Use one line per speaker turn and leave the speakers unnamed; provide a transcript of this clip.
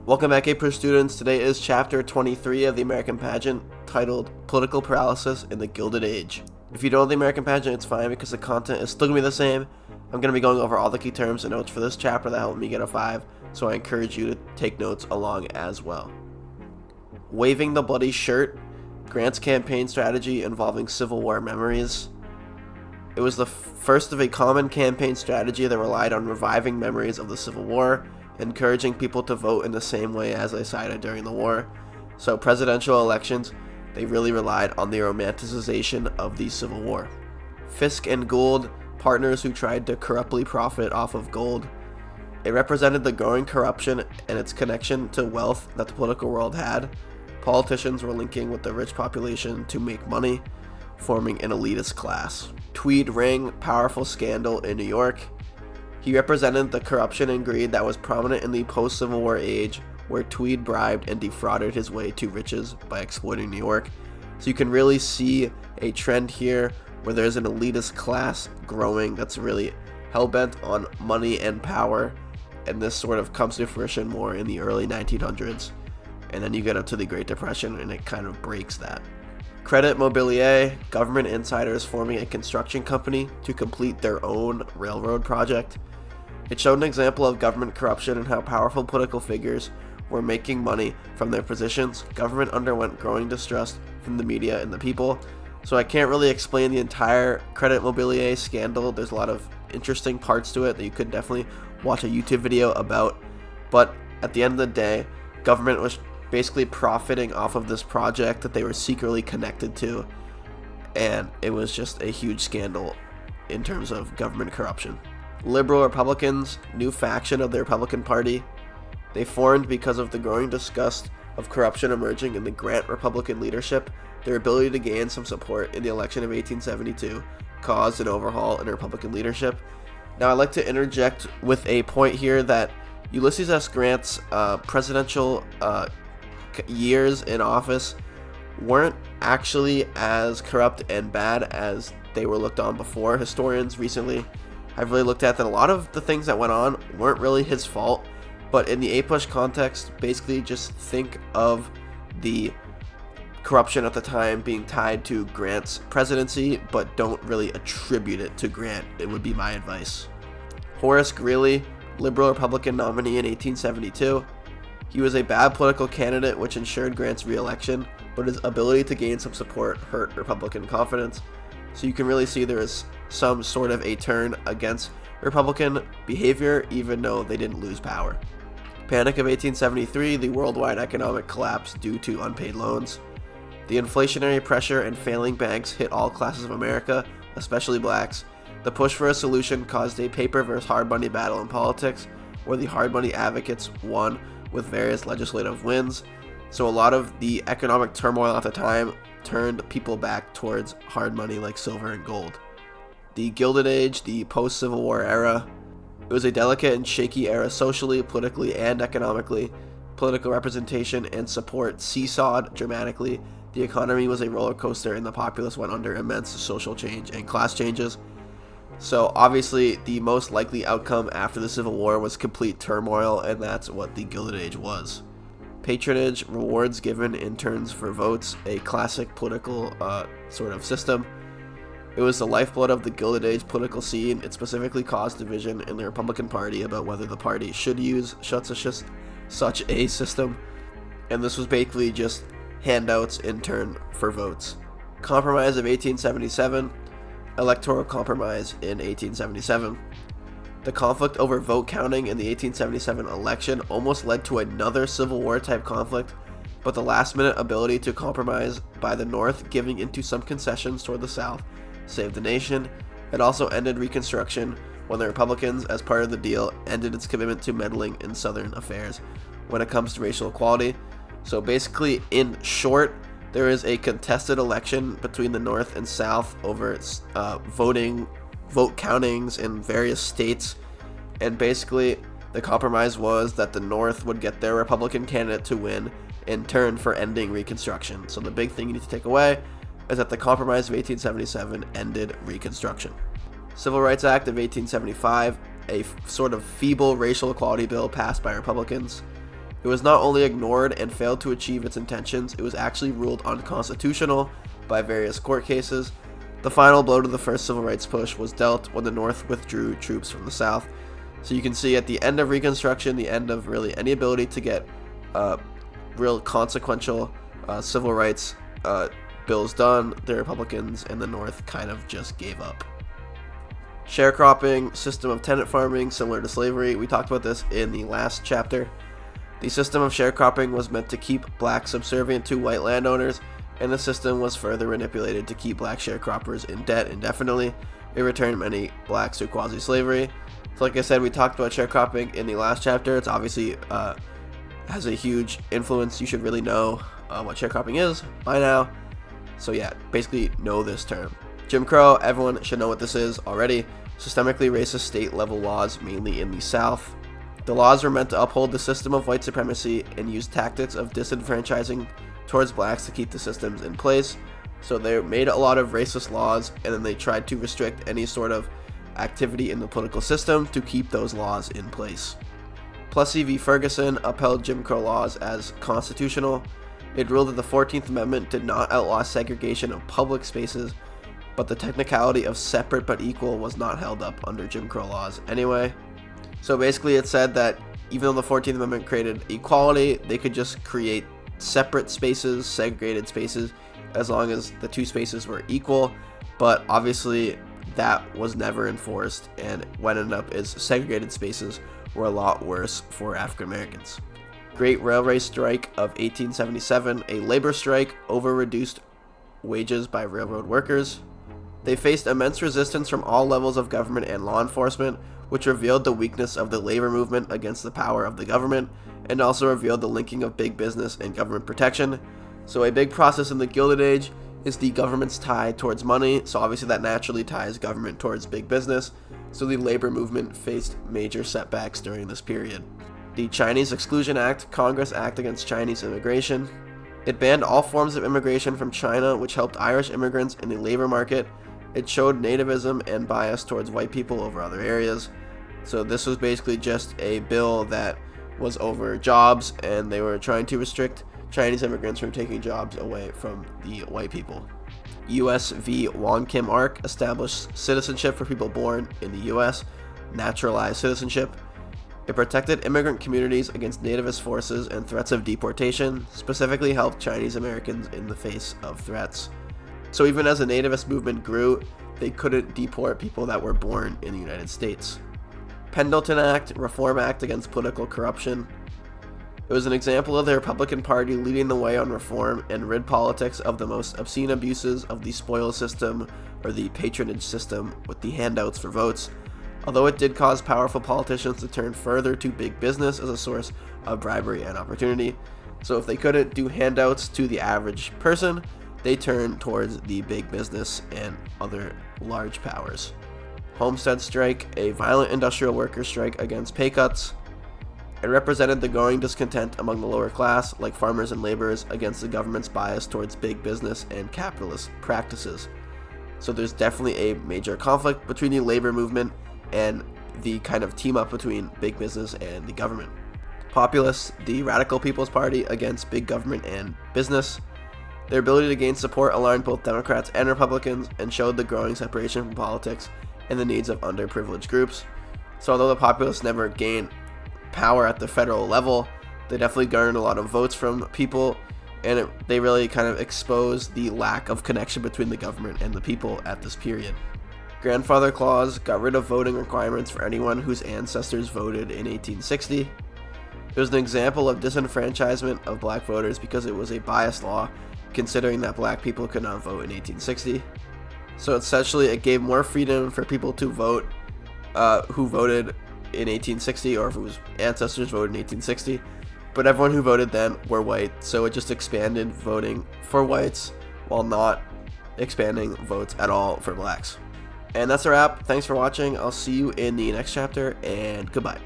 Welcome back, APUSH students. Today is chapter 23 of the American Pageant, titled Political Paralysis in the Gilded Age. If you don't know the American Pageant, it's fine because the content is still going to be the same. I'm going to be going over all the key terms and notes for this chapter that helped me get a 5, so I encourage you to take notes along as well. Waving the Bloody Shirt, Grant's campaign strategy involving Civil War memories. It was the first of a common campaign strategy that relied on reviving memories of the Civil War, encouraging people to vote in the same way as they sided during the war. So presidential elections, they really relied on the romanticization of the Civil War. Fisk and Gould, partners who tried to corruptly profit off of gold. It represented the growing corruption and its connection to wealth that the political world had. Politicians were linking with the rich population to make money, forming an elitist class. Tweed ring, powerful scandal in New York. He represented the corruption and greed that was prominent in the post-Civil War age, where Tweed bribed and defrauded his way to riches by exploiting New York. So you can really see a trend here where there's an elitist class growing that's really hell-bent on money and power, and this sort of comes to fruition more in the early 1900s. And then you get up to the Great Depression and it kind of breaks that. Credit Mobilier, government insiders forming a construction company to complete their own railroad project. It showed an example of government corruption and how powerful political figures were making money from their positions. Government underwent growing distrust from the media and the people. So I can't really explain the entire Credit Mobilier scandal. There's a lot of interesting parts to it that you could definitely watch a YouTube video about. But at the end of the day, government was basically profiting off of this project that they were secretly connected to. And it was just a huge scandal in terms of government corruption. Liberal Republicans, new faction of the Republican Party. They formed because of the growing disgust of corruption emerging in the Grant Republican leadership. Their ability to gain some support in the election of 1872 caused an overhaul in Republican leadership. Now I'd like to interject with a point here that Ulysses S. Grant's presidential years in office weren't actually as corrupt and bad as they were looked on before. Historians recently have really looked at that a lot of the things that went on weren't really his fault, but in the APUSH context, basically just think of the corruption at the time being tied to Grant's presidency, but don't really attribute it to Grant. It would be my advice. Horace Greeley, Liberal Republican nominee in 1872. He was a bad political candidate which ensured Grant's re-election, but his ability to gain some support hurt Republican confidence. So you can really see there is some sort of a turn against Republican behavior, even though they didn't lose power. Panic of 1873, the worldwide economic collapse due to unpaid loans. The inflationary pressure and failing banks hit all classes of America, especially blacks. The push for a solution caused a paper versus hard money battle in politics, where the hard money advocates won with various legislative wins. So a lot of the economic turmoil at the time turned people back towards hard money like silver and gold. The Gilded Age, the post-Civil War era. It was a delicate and shaky era socially, politically, and economically. Political representation and support seesawed dramatically. The economy was a roller coaster and the populace went under immense social change and class changes. So obviously the most likely outcome after the Civil War was complete turmoil, and that's what the Gilded Age was. Patronage, rewards given in turns for votes, a classic political sort of system. It was the lifeblood of the Gilded Age political scene. It specifically caused division in the Republican Party about whether the party should use such a system, and this was basically just handouts in turn for votes. Compromise of 1877, electoral compromise in 1877. The conflict over vote counting in the 1877 election almost led to another Civil War type conflict, but the last minute ability to compromise by the North, giving into some concessions toward the South, saved the nation. It also ended Reconstruction when the Republicans, as part of the deal, ended its commitment to meddling in Southern affairs when it comes to racial equality. So basically, in short, there is a contested election between the North and South over vote countings in various states, and basically the compromise was that the North would get their Republican candidate to win in turn for ending Reconstruction. So the big thing you need to take away is that the Compromise of 1877 ended Reconstruction. Civil Rights Act of 1875, a sort of feeble racial equality bill passed by Republicans. It was not only ignored and failed to achieve its intentions, it was actually ruled unconstitutional by various court cases. The final blow to the first civil rights push was dealt when the North withdrew troops from the South. So you can see at the end of Reconstruction, the end of really any ability to get real consequential civil rights bills done, the Republicans and the North kind of just gave up. Sharecropping, system of tenant farming, similar to slavery. We talked about this in the last chapter. The system of sharecropping was meant to keep blacks subservient to white landowners, and the system was further manipulated to keep black sharecroppers in debt indefinitely. It returned many blacks to quasi-slavery. So like I said, we talked about sharecropping in the last chapter. It's obviously has a huge influence. You should really know what sharecropping is by now. So yeah, basically know this term. Jim Crow, everyone should know what this is already. Systemically racist state-level laws, mainly in the South. The laws were meant to uphold the system of white supremacy and use tactics of disenfranchising towards blacks to keep the systems in place. So they made a lot of racist laws, and then they tried to restrict any sort of activity in the political system to keep those laws in place. Plessy v. Ferguson upheld Jim Crow laws as constitutional. It ruled that the 14th Amendment did not outlaw segregation of public spaces, but the technicality of separate but equal was not held up under Jim Crow laws anyway. So basically it said that even though the 14th Amendment created equality, they could just create separate spaces, segregated spaces, as long as the two spaces were equal. But obviously that was never enforced, and what ended up is segregated spaces were a lot worse for African Americans. Great Railway Strike of 1877, a labor strike over reduced wages by railroad workers. They faced immense resistance from all levels of government and law enforcement, which revealed the weakness of the labor movement against the power of the government, and also revealed the linking of big business and government protection. So a big process in the Gilded Age is the government's tie towards money, so obviously that naturally ties government towards big business. So the labor movement faced major setbacks during this period. The Chinese Exclusion Act, Congress Act against Chinese immigration. It banned all forms of immigration from China, which helped Irish immigrants in the labor market. It showed nativism and bias towards white people over other areas. So this was basically just a bill that was over jobs, and they were trying to restrict Chinese immigrants from taking jobs away from the white people. U.S. v. Wong Kim Ark established citizenship for people born in the U.S., naturalized citizenship. It protected immigrant communities against nativist forces and threats of deportation, specifically helped Chinese Americans in the face of threats. So even as the nativist movement grew, they couldn't deport people that were born in the United States. Pendleton Act, Reform Act against political corruption. It was an example of the Republican Party leading the way on reform and rid politics of the most obscene abuses of the spoils system or the patronage system with the handouts for votes, although it did cause powerful politicians to turn further to big business as a source of bribery and opportunity. So if they couldn't do handouts to the average person, they turned towards the big business and other large powers. Homestead strike, a violent industrial workers' strike against pay cuts. It represented the growing discontent among the lower class, like farmers and laborers, against the government's bias towards big business and capitalist practices. So there's definitely a major conflict between the labor movement and the kind of team up between big business and the government. Populists, the Radical People's Party against big government and business. Their ability to gain support alarmed both Democrats and Republicans and showed the growing separation from politics and the needs of underprivileged groups. So although the populists never gained power at the federal level, they definitely garnered a lot of votes from people, and they really kind of exposed the lack of connection between the government and the people at this period. Grandfather Clause got rid of voting requirements for anyone whose ancestors voted in 1860. It was an example of disenfranchisement of black voters because it was a biased law, considering that black people could not vote in 1860. So essentially it gave more freedom for people to vote who voted in 1860 or whose ancestors voted in 1860, but everyone who voted then were white, so it just expanded voting for whites while not expanding votes at all for blacks. And that's a wrap. Thanks for watching. I'll see you in the next chapter, and goodbye.